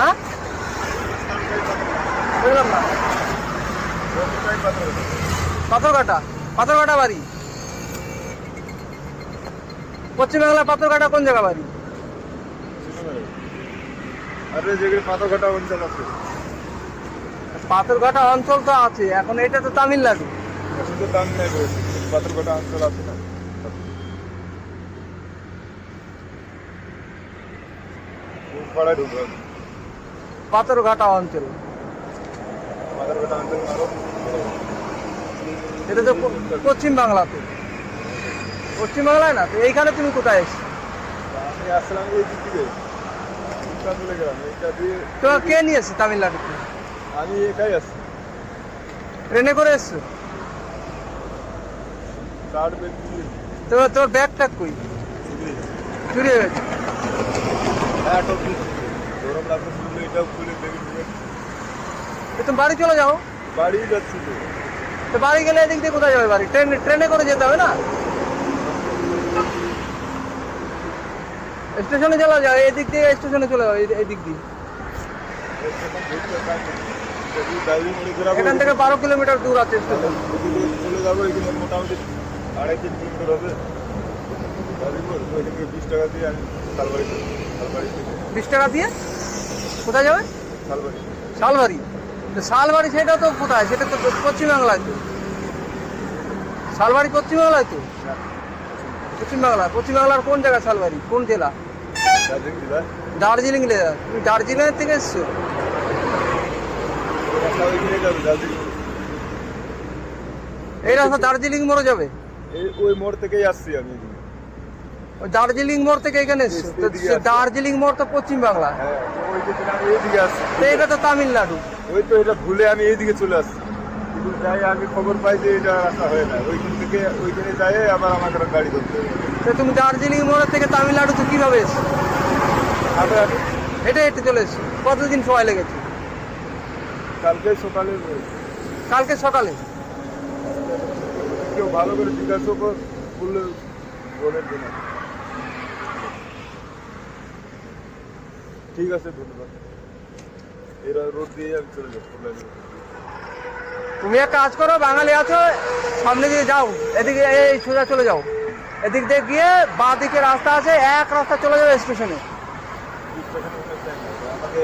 হ্যাঁ, বুঝলাম না। পাথরঘাটা, পাথরঘাটা বাড়ি। পশ্চিমবাংলার পাথরঘাটা কোন জায়গা বাড়ি? আরে যেগুলো পাথরঘাটা অঞ্চল আছে, পাথরঘাটা অঞ্চল তো আছে, এখন এটা তো তামিলনাড়ু। শুধু তামিলনাড়ু রয়েছে, পাথরঘাটা অঞ্চল আছে না, পাড়ায় ঢুকবে। পাথরঘাটা অঞ্চল, পাথরঘাটা অঞ্চল আরো এটা তো পশ্চিম বাংলাতে। পশ্চিম বাংলায় না তো, এইখানে তুমি কোথায় এসছো? আমি আসলাম এই দিক থেকে, চলে গেলাম এইটা দিয়ে। তোমার কে নিয়ে এসছে তামিলনাড়ুতে? আমি একাই আসছি, ট্রেনে করে এসছো? কার্ড বেশি তোর ব্যাগ ট্যাগ কই? চুরি হয়ে গেছে? হ্যাঁ টপি গরম লাগছে, শুনলে এটাও খুলে দেখি। তুমি বাড়ি চলে যাও। বাড়ি যাচ্ছি তো, তো বাড়ি গেলে এদিক দিয়ে কোথায় যাবে? বাড়ি ট্রেনে করে যেতে হবে না? স্টেশনে চলে যাও, এদিক দিয়ে স্টেশনে চলে যাও, এদিক দিয়ে। দার্জিলিং মোড়ে ঘোরাবো, এখান থেকে 12 কিলোমিটার দূর আছে স্টেশন। চলে যাবো। এখানে মোটামুটি 2.5-3 কিলোমিটার হবে দার্জিলিং মোড়। ওইখান থেকে 20 টাকা দিয়ে আমি শালবাড়ি, শালবাড়ি থেকে 20 টাকা দিয়ে কোথায় যাবে? শালবাড়ি। শালবাড়ি। তো শালবাড়ি সেটা তো কোথায়? সেটা তো পশ্চিমবাংলায় তো। শালবাড়ি পশ্চিমবাংলায় তো। পশ্চিমবাংলা, পশ্চিমবাংলার কোন জায়গা? শালবাড়ি কোন জেলা? দার্জিলিং জেলা। দার্জিলিং জেলা। তুমি দার্জিলিং থেকে এসছো? রাস্তা ওইখানে যাবে দার্জিলিং। এই রাস্তা দার্জিলিং মোড়ে যাবে? ওই মোড় থেকেই আসছি আমি। ওই দার্জিলিং মোড় থেকে এখানে এসছো? তো দার্জিলিং মোড় তো পশ্চিম বাংলা। হ্যাঁ, ওই দিকে আমি এইদিকে আসছি। তো এটা তো তামিলনাড়ু। ওই তো এটা ভুলে আমি এইদিকে চলে আসছি। কিন্তু যাই আমি খবর পাই যে এটা রাস্তা হয় না, ওইখান থেকে ওইখানে যাই আবার আমাকে গাড়ি ধরতে হবে। তো তুমি দার্জিলিং মোড় থেকে তামিলনাড়ু তো কিভাবে এসছো? আমি হেঁটে হেঁটে চলে এসছো? কতদিন সময় লেগেছে? কালকে সকালে কালকে সকালে? কেউ ভালো করে জিজ্ঞাসা করলে বলে দেন। ঠিক আছে, ধন্যবাদ। এরা রোড দিয়ে আমি চলে যাবো। তুমি এক কাজ করো, বাঙালি আছো, সামনে দিয়ে যাও, এদিকে এই সোজা চলে যাও, এদিক দিয়ে গিয়ে বাঁ দিকে রাস্তা আছে, এক রাস্তা চলে যাবে স্টেশনে। আমাকে